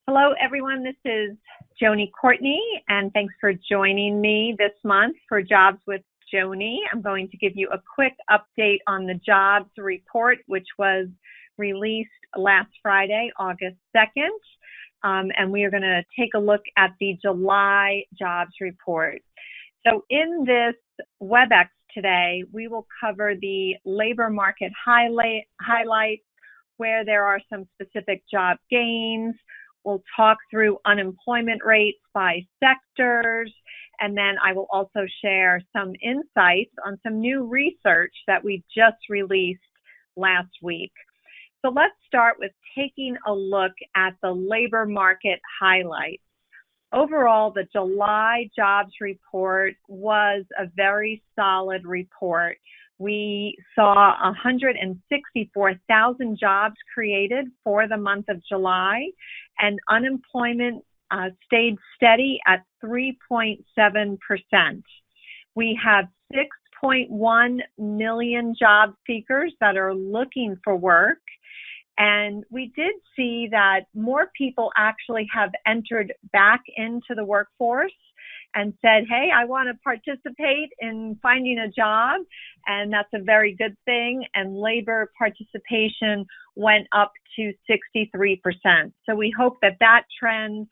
Hello, everyone. This is Joanie Courtney, and thanks for joining me this month for Jobs with Joanie. I'm going to give you a quick update on the jobs report, which was released last Friday, August 2nd, and we are going to take a look at the July jobs report. So in this WebEx today, we will cover the labor market highlights, where there are some specific job gains. We'll talk through unemployment rates by sectors, and then I will also share some insights on some new research that we just released last week. So let's start with taking a look at the labor market highlights. Overall, the July jobs report was a very solid report. We saw 164,000 jobs created for the month of July, and unemployment stayed steady at 3.7%. We have 6.1 million job seekers that are looking for work, and we did see that more people actually have entered back into the workforce and said, hey, I want to participate in finding a job, and that's a very good thing. And labor participation went up to 63%. So we hope that that trend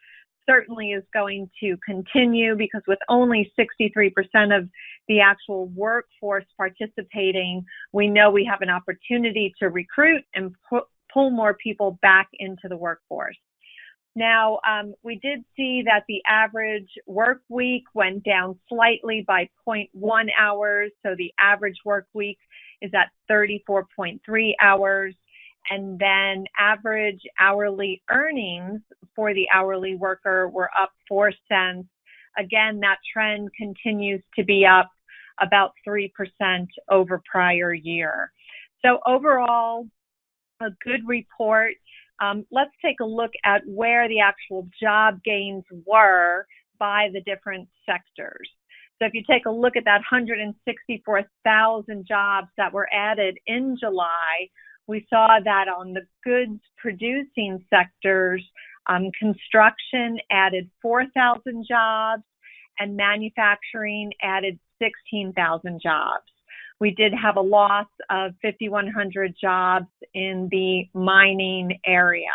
certainly is going to continue, because with only 63% of the actual workforce participating, we know we have an opportunity to recruit and pull more people back into the workforce. Now, we did see that the average work week went down slightly by 0.1 hours. So the average work week is at 34.3 hours. And then average hourly earnings for the hourly worker were up 4 cents. Again, that trend continues to be up about 3% over prior year. So overall, a good report. Let's take a look at where the actual job gains were by the different sectors. So if you take a look at that 164,000 jobs that were added in July, we saw that on the goods producing sectors, construction added 4,000 jobs and manufacturing added 16,000 jobs. We did have a loss of 5,100 jobs in the mining area.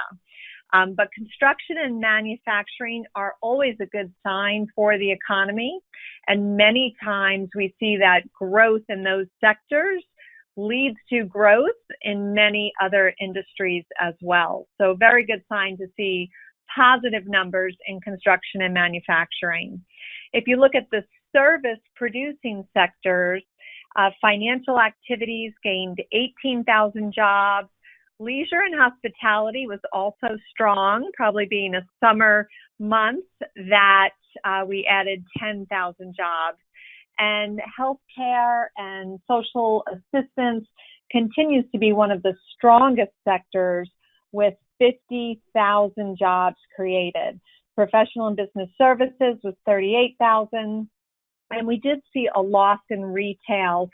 But construction and manufacturing are always a good sign for the economy. And many times we see that growth in those sectors leads to growth in many other industries as well. So very good sign to see positive numbers in construction and manufacturing. If you look at the service producing sectors, financial activities gained 18,000 jobs. Leisure and hospitality was also strong, probably being a summer month that we added 10,000 jobs. And healthcare and social assistance continues to be one of the strongest sectors with 50,000 jobs created. Professional and business services was 38,000. And we did see a loss in retail,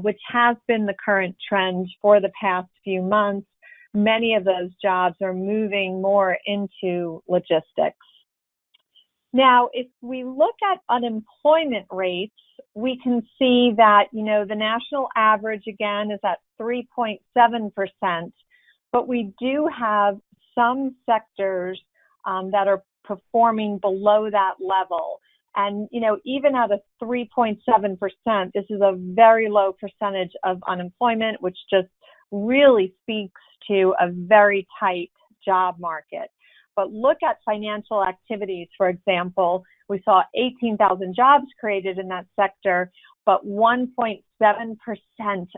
which has been the current trend for the past few months. Many of those jobs are moving more into logistics. Now, if we look at unemployment rates, we can see that, the national average, again, is at 3.7%, but we do have some sectors that are performing below that level. And, even at a 3.7%, this is a very low percentage of unemployment, which just really speaks to a very tight job market. But look at financial activities, for example. We saw 18,000 jobs created in that sector, but 1.7%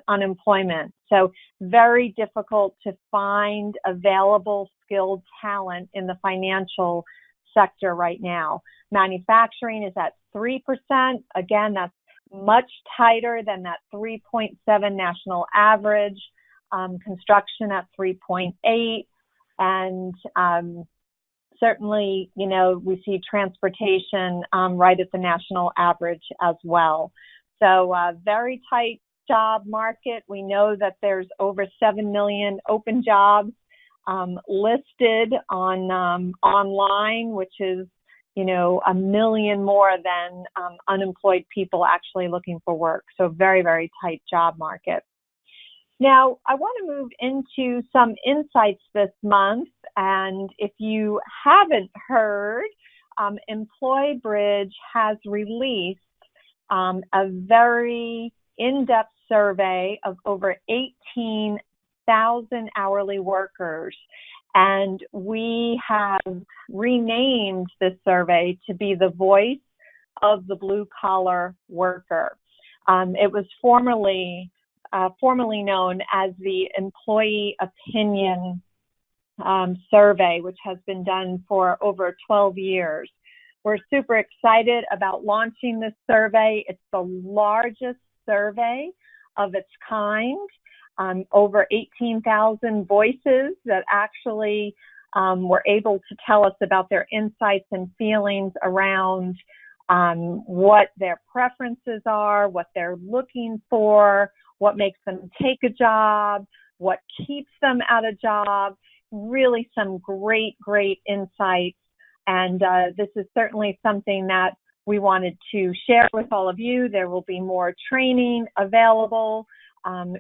unemployment. So very difficult to find available skilled talent in the financial sector right now. Manufacturing is at 3%. Again, that's much tighter than that 3.7 national average. Construction at 3.8, and certainly, we see transportation right at the national average as well. So very tight job market. We know that there's over 7 million open jobs listed on online, which is, 1 million more than unemployed people actually looking for work. So very, very tight job market. Now, I want to move into some insights this month. And if you haven't heard, EmployBridge has released a very in-depth survey of over 18,000 hourly workers. And we have renamed this survey to be the voice of the blue-collar worker. It was formerly known as the Employee Opinion Survey, which has been done for over 12 years. We're super excited about launching this survey. It's the largest survey of its kind. Over 18,000 voices that actually were able to tell us about their insights and feelings around what their preferences are, what they're looking for, what makes them take a job, what keeps them at a job. Really some great, great insights. And this is certainly something that we wanted to share with all of you. There will be more training available.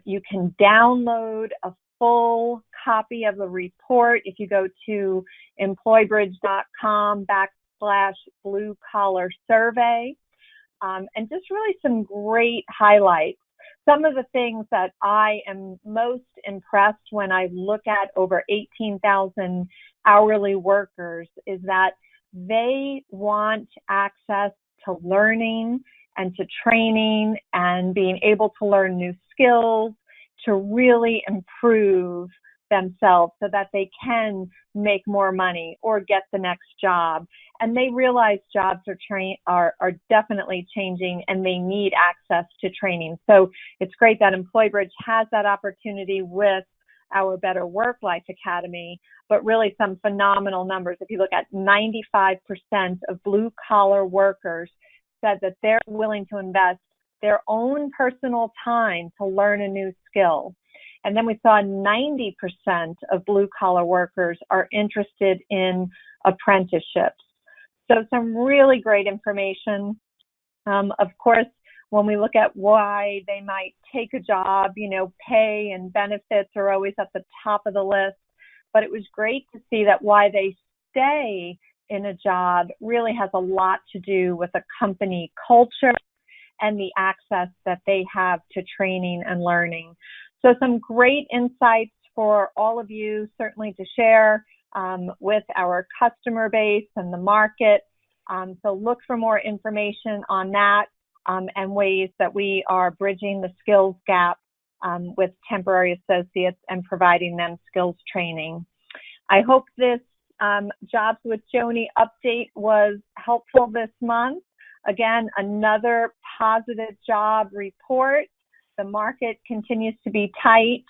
You can download a full copy of the report if you go to employbridge.com/blue collar survey. And just really some great highlights. Some of the things that I am most impressed when I look at over 18,000 hourly workers is that they want access to learning and to training and being able to learn new skills to really improve themselves so that they can make more money or get the next job. And they realize jobs are definitely changing and they need access to training. So it's great that EmployBridge has that opportunity with our Better Work Life Academy, but really some phenomenal numbers. If you look at 95% of blue-collar workers said that they're willing to invest their own personal time to learn a new skill. And then we saw 90% of blue-collar workers are interested in apprenticeships. So some really great information. Of course, when we look at why they might take a job, pay and benefits are always at the top of the list. But it was great to see that why they stay in a job really has a lot to do with a company culture and the access that they have to training and learning. So some great insights for all of you, certainly to share with our customer base and the market. So look for more information on that and ways that we are bridging the skills gap with temporary associates and providing them skills training. I hope this Jobs with Joanie update was helpful this month. Again, another positive job report. The market continues to be tight,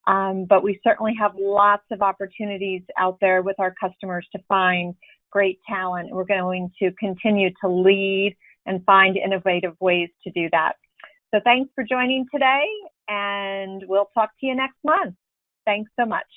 but we certainly have lots of opportunities out there with our customers to find great talent. We're going to continue to lead and find innovative ways to do that. So thanks for joining today, and we'll talk to you next month. Thanks so much.